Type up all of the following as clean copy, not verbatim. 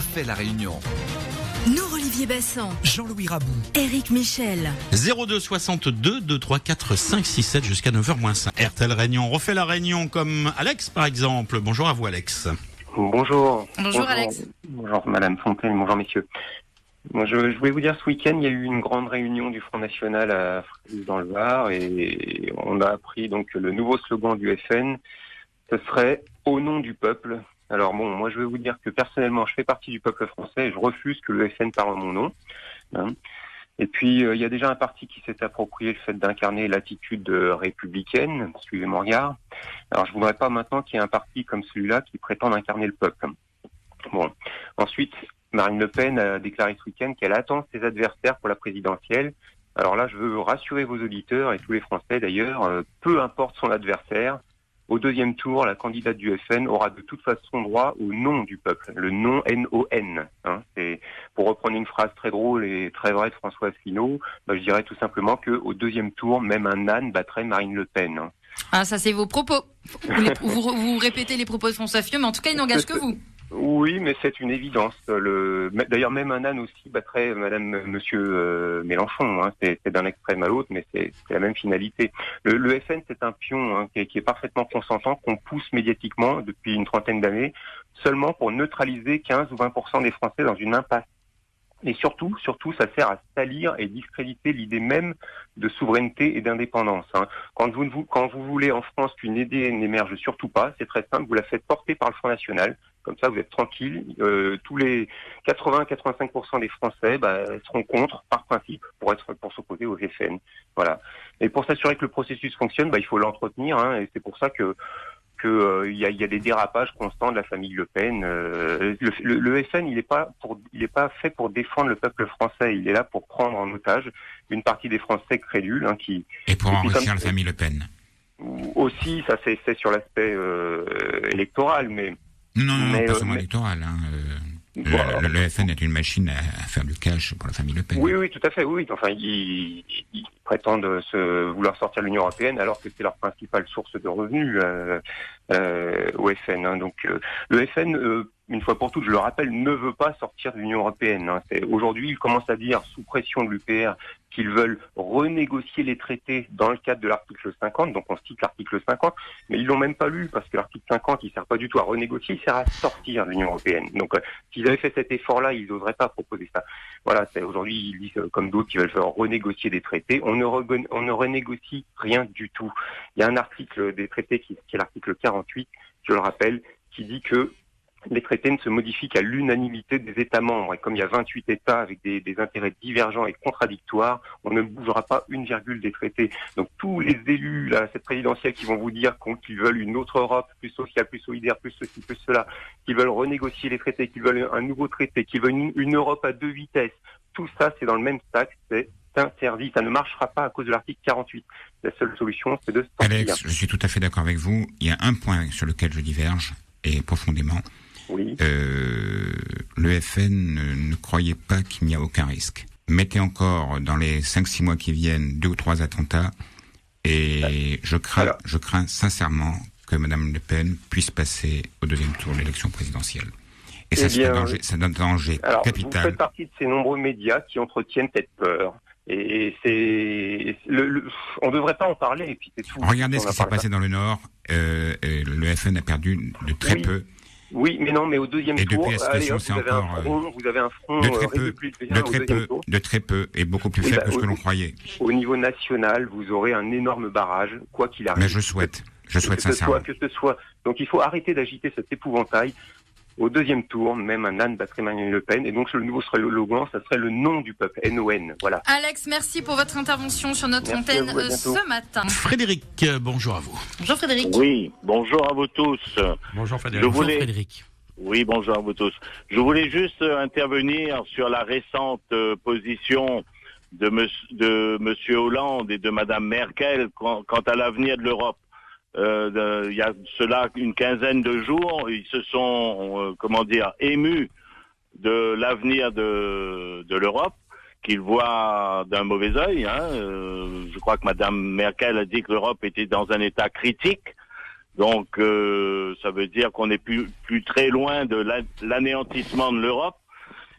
refait la Réunion. Nous, Olivier Bassan, Jean-Louis Rabou, Éric Michel. 02 62 234 567 jusqu'à 9h-5. RTL Réunion refait la Réunion comme Alex par exemple. Bonjour à vous Alex. Bonjour. Bonjour Alex. Bonjour Madame Fontaine, bonjour messieurs. Moi, je voulais vous dire, ce week-end, il y a eu une grande réunion du Front National à Fréjus dans le Var et on a appris donc que le nouveau slogan du FN, ce serait « Au nom du peuple ». Alors bon, moi je vais vous dire que personnellement, je fais partie du peuple français et je refuse que le FN parle en mon nom. Hein. Et puis, il y a déjà un parti qui s'est approprié le fait d'incarner l'attitude républicaine, suivez mon regard. Alors je voudrais pas maintenant qu'il y ait un parti comme celui-là qui prétende incarner le peuple. Bon, ensuite, Marine Le Pen a déclaré ce week-end qu'elle attend ses adversaires pour la présidentielle. Alors là, je veux rassurer vos auditeurs et tous les Français d'ailleurs, peu importe son adversaire, au deuxième tour, la candidate du FN aura de toute façon droit au nom du peuple, le nom N-O-N. Hein. C'est, pour reprendre une phrase très drôle et très vraie de François Asselineau, je dirais tout simplement qu'au deuxième tour, même un âne battrait Marine Le Pen. Hein. Ah, ça c'est vos propos. Vous répétez les propos de François Fillon, mais en tout cas, il n'engage que vous. Oui, mais c'est une évidence. D'ailleurs, même un âne aussi battrait Monsieur Mélenchon. Hein. C'est d'un extrême à l'autre, mais c'est la même finalité. Le FN, c'est un pion qui est parfaitement consentant, qu'on pousse médiatiquement depuis une trentaine d'années, seulement pour neutraliser 15 ou 20% des Français dans une impasse. Et surtout, ça sert à salir et discréditer l'idée même de souveraineté et d'indépendance. Hein. Quand vous voulez en France qu'une idée n'émerge surtout pas, c'est très simple, vous la faites porter par le Front National. Comme ça, vous êtes tranquille. Tous les 80-85% des Français seront contre, par principe, pour s'opposer au FN. Voilà. Et pour s'assurer que le processus fonctionne, il faut l'entretenir. Hein, et c'est pour ça que il y a des dérapages constants de la famille Le Pen. Le FN, il est pas fait pour défendre le peuple français. Il est là pour prendre en otage une partie des Français crédules, et pour enrichir la famille Le Pen. Aussi, ça c'est sur l'aspect électoral, mais non, pas seulement électoral. Le FN est une machine à faire du cash pour la famille Le Pen. Oui, tout à fait. Oui, enfin, ils prétendent vouloir sortir de l'Union européenne alors que c'est leur principale source de revenus au FN. Hein. Donc, le FN, une fois pour toutes, je le rappelle, ne veut pas sortir de l'Union européenne. Hein. Aujourd'hui, ils commencent à dire, sous pression de l'UPR, qu'ils veulent renégocier les traités dans le cadre de l'article 50, donc on cite l'article 50, mais ils l'ont même pas lu, parce que l'article 50, il sert pas du tout à renégocier, il sert à sortir de l'Union européenne. Donc, s'ils avaient fait cet effort-là, ils n'oseraient pas proposer ça. Voilà, aujourd'hui, ils disent, comme d'autres, qu'ils veulent faire renégocier des traités. On ne renégocie rien du tout. Il y a un article des traités qui est l'article 48, je le rappelle, qui dit que les traités ne se modifient qu'à l'unanimité des États membres. Et comme il y a 28 États avec des intérêts divergents et contradictoires, on ne bougera pas une virgule des traités. Donc tous les élus, là, cette présidentielle, qui vont vous dire qu'ils veulent une autre Europe, plus sociale, plus solidaire, plus ceci, plus cela, qu'ils veulent renégocier les traités, qu'ils veulent un nouveau traité, qu'ils veulent une Europe à 2 vitesses, tout ça, c'est dans le même sac, c'est interdit. Ça ne marchera pas à cause de l'article 48. La seule solution, c'est de sortir. Alex, je suis tout à fait d'accord avec vous. Il y a un point sur lequel je diverge, et profondément. Oui. Le FN ne croyait pas qu'il n'y a aucun risque. Mettez encore dans les 5-6 mois qui viennent 2 ou 3 attentats et je crains sincèrement que Madame Le Pen puisse passer au deuxième tour de l'élection présidentielle. Et ça c'est un danger capital. Vous faites partie de ces nombreux médias qui entretiennent cette peur. Et c'est on devrait pas en parler. Et puis c'est tout. Regardez ce qui s'est passé dans le Nord. Le FN a perdu de très peu. Oui, mais au deuxième tour, depuis la situation, c'est encore vous avez un front de très peu et beaucoup plus faible que ce que l'on croyait. Au niveau national, vous aurez un énorme barrage, quoi qu'il arrive. Mais je souhaite sincèrement. Que ce soit. Donc il faut arrêter d'agiter cet épouvantail. Au deuxième tour, même un âne battrait Marine Le Pen. Et donc, le nouveau serait le slogan, ça serait le nom du peuple, N-O-N. Voilà. Alex, merci pour votre intervention sur notre antenne ce matin. Frédéric, bonjour à vous. Bonjour Frédéric. Oui, bonjour à vous tous. Bonjour Frédéric. Frédéric. Oui, bonjour à vous tous. Je voulais juste intervenir sur la récente position de Monsieur Hollande et de Madame Merkel quant à l'avenir de l'Europe. Il y a cela une quinzaine de jours, ils se sont, émus de l'avenir de l'Europe, qu'ils voient d'un mauvais œil. Je crois que Madame Merkel a dit que l'Europe était dans un état critique. Donc, ça veut dire qu'on n'est plus très loin de l'anéantissement de l'Europe.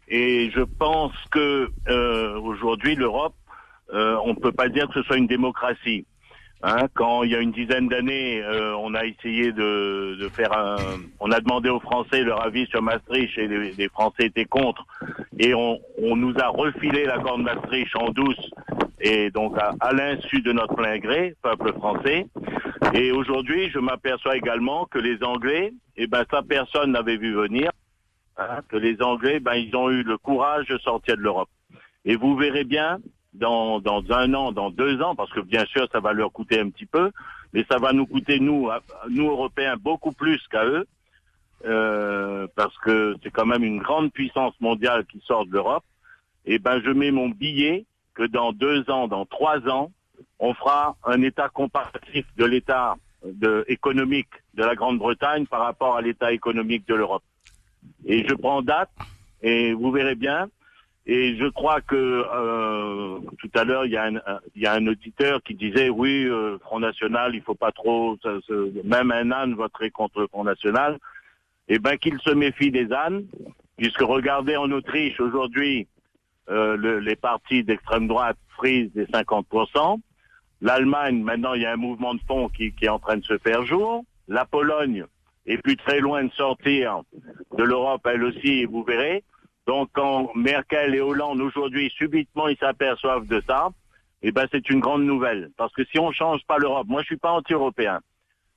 Et je pense que aujourd'hui, l'Europe, on ne peut pas dire que ce soit une démocratie. Hein, quand il y a une dizaine d'années, on a essayé de faire on a demandé aux Français leur avis sur Maastricht et les Français étaient contre. Et on nous a refilé l'accord de Maastricht en douce et donc à l'insu de notre plein gré, peuple français. Et aujourd'hui, je m'aperçois également que les Anglais, ça personne n'avait vu venir, hein, que les Anglais, ils ont eu le courage de sortir de l'Europe. Et vous verrez bien, dans 1 an, dans 2 ans, parce que bien sûr, ça va leur coûter un petit peu, mais ça va nous coûter, nous Européens, beaucoup plus qu'à eux, parce que c'est quand même une grande puissance mondiale qui sort de l'Europe. Et je mets mon billet que dans 2 ans, dans 3 ans, on fera un état comparatif de l'état économique de la Grande-Bretagne par rapport à l'état économique de l'Europe. Et je prends date, et vous verrez bien. Et je crois que tout à l'heure, il y a un auditeur qui disait oui, Front National, il faut pas trop, même un âne voterait contre le Front National. Eh ben qu'il se méfie des ânes, puisque regardez en Autriche aujourd'hui, les partis d'extrême droite frisent des 50%. L'Allemagne, maintenant, il y a un mouvement de fond qui est en train de se faire jour. La Pologne est plus très loin de sortir de l'Europe, elle aussi, et vous verrez. Donc, quand Merkel et Hollande, aujourd'hui, subitement, ils s'aperçoivent de ça, c'est une grande nouvelle. Parce que si on change pas l'Europe, moi, je suis pas anti-européen,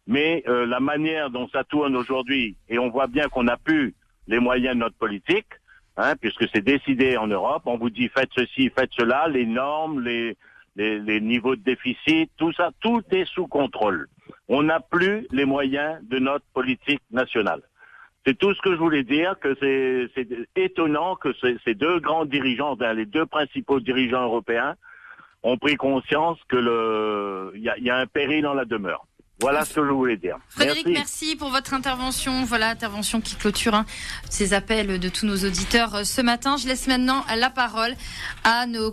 mais la manière dont ça tourne aujourd'hui, et on voit bien qu'on n'a plus les moyens de notre politique, hein, puisque c'est décidé en Europe, on vous dit faites ceci, faites cela, les normes, les niveaux de déficit, tout ça, tout est sous contrôle. On n'a plus les moyens de notre politique nationale. C'est tout ce que je voulais dire, que c'est étonnant que ces 2 grands dirigeants, les 2 principaux dirigeants européens, ont pris conscience que il y a un péril en la demeure. Voilà ce que je voulais dire. Frédéric, merci pour votre intervention. Voilà, intervention qui clôture ces appels de tous nos auditeurs ce matin. Je laisse maintenant la parole à nos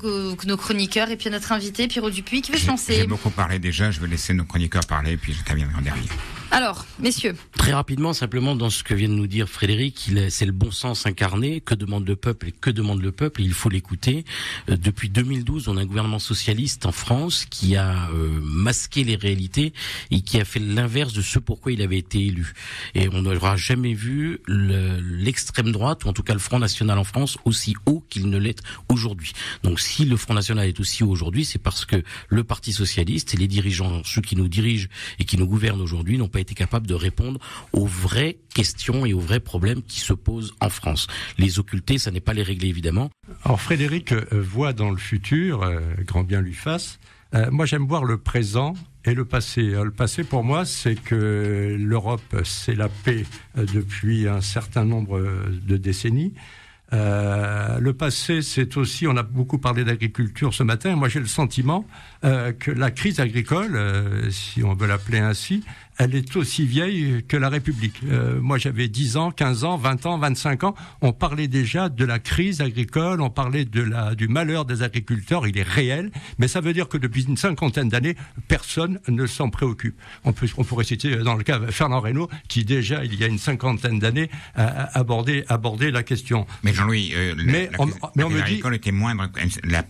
chroniqueurs et puis à notre invité, Pierrot Dupuis, qui veut se lancer. J'ai beaucoup parlé déjà, je vais laisser nos chroniqueurs parler, puis j'interviendrai en dernier. Alors, messieurs. Très rapidement, simplement, dans ce que vient de nous dire Frédéric, c'est le bon sens incarné. Que demande le peuple et que demande le peuple? Il faut l'écouter. Depuis 2012, on a un gouvernement socialiste en France qui a masqué les réalités et qui a fait l'inverse de ce pourquoi il avait été élu. Et on n'aura jamais vu l'extrême droite, ou en tout cas le Front National en France, aussi haut qu'il ne l'est aujourd'hui. Donc si le Front National est aussi haut aujourd'hui, c'est parce que le Parti Socialiste et les dirigeants, ceux qui nous dirigent et qui nous gouvernent aujourd'hui, n'ont pas été capables de répondre aux vraies questions et aux vrais problèmes qui se posent en France. Les occulter, ça n'est pas les régler, évidemment. Alors Frédéric voit dans le futur, grand bien lui fasse. Moi, j'aime voir le présent et le passé. Le passé, pour moi, c'est que l'Europe, c'est la paix depuis un certain nombre de décennies. Le passé, c'est aussi, on a beaucoup parlé d'agriculture ce matin. Moi, j'ai le sentiment que la crise agricole, si on veut l'appeler ainsi, elle est aussi vieille que la République. Moi, j'avais 10 ans, 15 ans, 20 ans, 25 ans. On parlait déjà de la crise agricole, on parlait du malheur des agriculteurs. Il est réel, mais ça veut dire que depuis une 50aine d'années, personne ne s'en préoccupe. On pourrait citer dans le cas Fernand Reynaud, qui déjà, il y a une 50aine d'années, a abordé la question. Mais Jean-Louis, on me dit, agricole était moindre.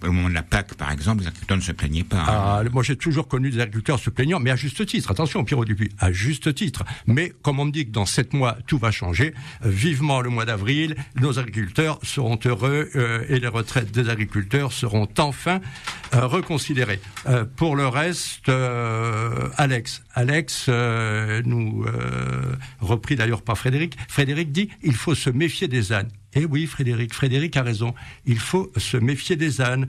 Au moment de la PAC, par exemple, les agriculteurs ne se plaignaient pas. Moi, j'ai toujours connu des agriculteurs se plaignant, mais à juste titre. Attention, Pierrot Dupuis, à juste titre. Mais comme on me dit que dans 7 mois, tout va changer, vivement le mois d'avril, nos agriculteurs seront heureux et les retraites des agriculteurs seront enfin reconsidérées. Pour le reste, Alex nous repris d'ailleurs par Frédéric. Frédéric dit il faut se méfier des ânes. Eh oui, Frédéric a raison. Il faut se méfier des ânes,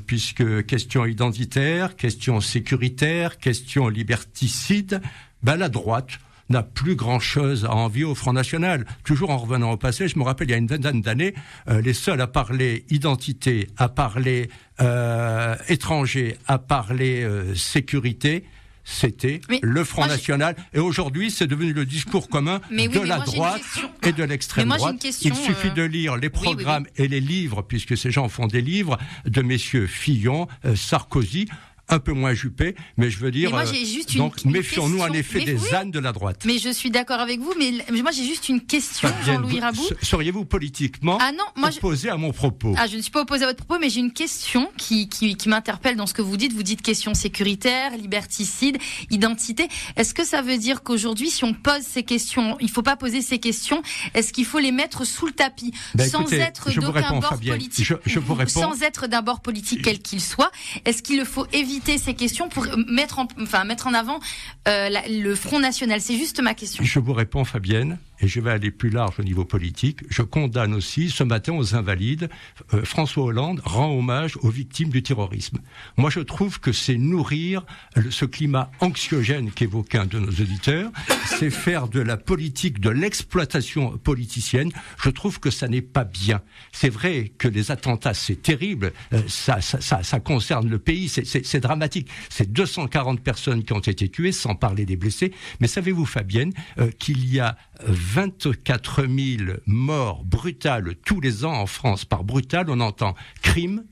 puisque question identitaire, question sécuritaire, question liberticide, la droite n'a plus grand-chose à envier au Front National. Toujours en revenant au passé, je me rappelle, il y a une vingtaine d'années, les seuls à parler identité, à parler étranger, à parler sécurité, c'était le Front National. Et aujourd'hui, c'est devenu le discours commun de la droite et de l'extrême droite. Il suffit de lire les programmes et les livres, puisque ces gens font des livres, de messieurs Fillon, Sarkozy. un peu moins Juppé, mais je veux dire, moi, j'ai juste donc méfions-nous en effet des ânes de la droite. Mais je suis d'accord avec vous, mais moi j'ai juste une question, Jean-Louis Raboud. Seriez-vous politiquement opposé à mon propos? Je ne suis pas opposé à votre propos, mais j'ai une question qui m'interpelle dans ce que vous dites. Vous dites question sécuritaire, liberticide, identité. Est-ce que ça veut dire qu'aujourd'hui, si on pose ces questions, il ne faut pas poser ces questions, est-ce qu'il faut les mettre sous le tapis, sans être d'aucun bord politique, sans être d'un bord politique quel qu'il soit? Est-ce qu'il faut éviter ces questions pour mettre en avant le Front National? C'est juste ma question. Je vous réponds, Fabienne, et je vais aller plus large au niveau politique. Je condamne aussi, ce matin, aux Invalides, François Hollande rend hommage aux victimes du terrorisme. Moi, je trouve que c'est nourrir ce climat anxiogène qu'évoquait un de nos auditeurs, c'est faire de la politique, de l'exploitation politicienne. Je trouve que ça n'est pas bien. C'est vrai que les attentats, c'est terrible, ça concerne le pays, c'est dramatique. C'est 240 personnes qui ont été tuées, sans parler des blessés. Mais savez-vous, Fabienne, qu'il y a 24 000 morts brutales tous les ans en France. Par brutal, on entend crime,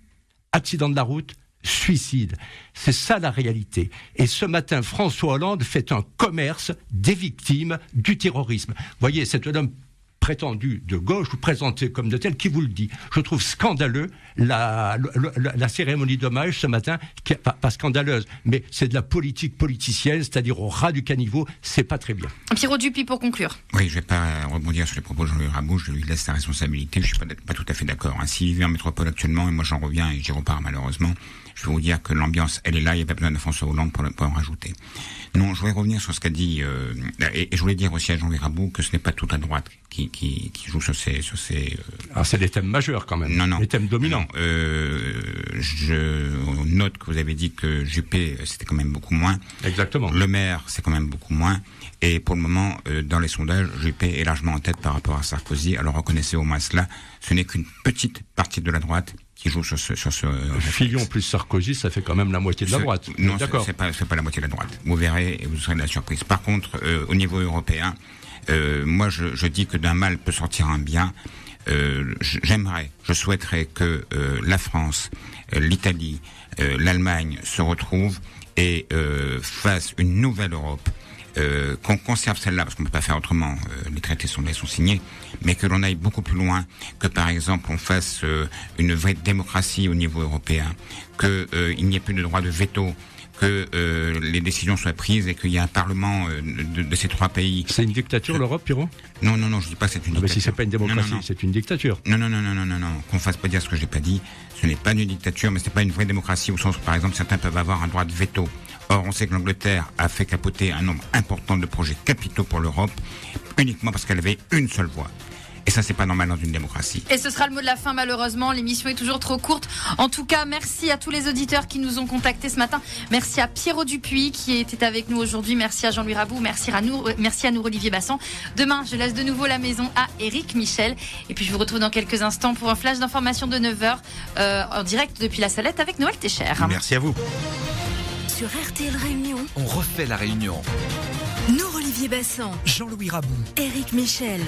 accident de la route, suicide. C'est ça la réalité. Et ce matin, François Hollande fait un commerce des victimes du terrorisme. Vous voyez, c'est un homme prétendu de gauche ou présenté comme de tel qui vous le dit. Je trouve scandaleux la cérémonie d'hommage ce matin, qui est pas scandaleuse, mais c'est de la politique politicienne, c'est-à-dire au ras du caniveau, c'est pas très bien. Pierrot Dupuis pour conclure. Oui, je vais pas rebondir sur les propos de Jean-Louis Raboud, je lui laisse la responsabilité, je suis pas tout à fait d'accord. S'il vit en métropole actuellement, et moi j'en reviens et j'y repars malheureusement, je vais vous dire que l'ambiance, elle est là, il n'y a pas besoin de François Hollande pour en rajouter. Non, je voulais revenir sur ce qu'a dit, et je voulais dire aussi à Jean-Louis Raboud que ce n'est pas toute la droite qui joue sur ces. Alors c'est des thèmes majeurs quand même. Non. Les thèmes dominants. Non, je note que vous avez dit que Juppé, c'était quand même beaucoup moins. Exactement. Le Maire, c'est quand même beaucoup moins. Et pour le moment, dans les sondages, Juppé est largement en tête par rapport à Sarkozy. Alors reconnaissez au moins cela. Ce n'est qu'une petite partie de la droite qui joue sur ce Fillon plus Sarkozy, ça fait quand même la moitié de la droite. Non, c'est pas la moitié de la droite. Vous verrez et vous serez de la surprise. Par contre, au niveau européen, moi je dis que d'un mal peut sortir un bien. Je souhaiterais que la France, l'Italie, l'Allemagne se retrouvent et fassent une nouvelle Europe. Qu'on conserve celle-là, parce qu'on ne peut pas faire autrement, les traités sont signés, mais que l'on aille beaucoup plus loin, que par exemple on fasse une vraie démocratie au niveau européen, qu'il n'y ait plus de droit de veto, que les décisions soient prises et qu'il y ait un parlement de ces trois pays. C'est une dictature l'Europe, Pierrot? Non, je dis pas que c'est une dictature. Mais si c'est pas une démocratie, c'est une dictature. Non, qu'on fasse pas dire ce que j'ai pas dit. Ce n'est pas une dictature, mais c'est pas une vraie démocratie au sens où par exemple certains peuvent avoir un droit de veto. Or, on sait que l'Angleterre a fait capoter un nombre important de projets capitaux pour l'Europe, uniquement parce qu'elle avait une seule voix. Et ça, c'est pas normal dans une démocratie. Et ce sera le mot de la fin, malheureusement. L'émission est toujours trop courte. En tout cas, merci à tous les auditeurs qui nous ont contactés ce matin. Merci à Pierrot Dupuis qui était avec nous aujourd'hui. Merci à Jean-Louis Raboud. Merci à nous, Olivier Bassan. Demain, je laisse de nouveau la maison à Éric Michel. Et puis, je vous retrouve dans quelques instants pour un flash d'information de 9h en direct depuis la Salette avec Noël Técher. Merci à vous. Sur RTL Réunion, on refait la réunion. nous, Olivier Bassan, Jean-Louis Raboud, Éric Michel.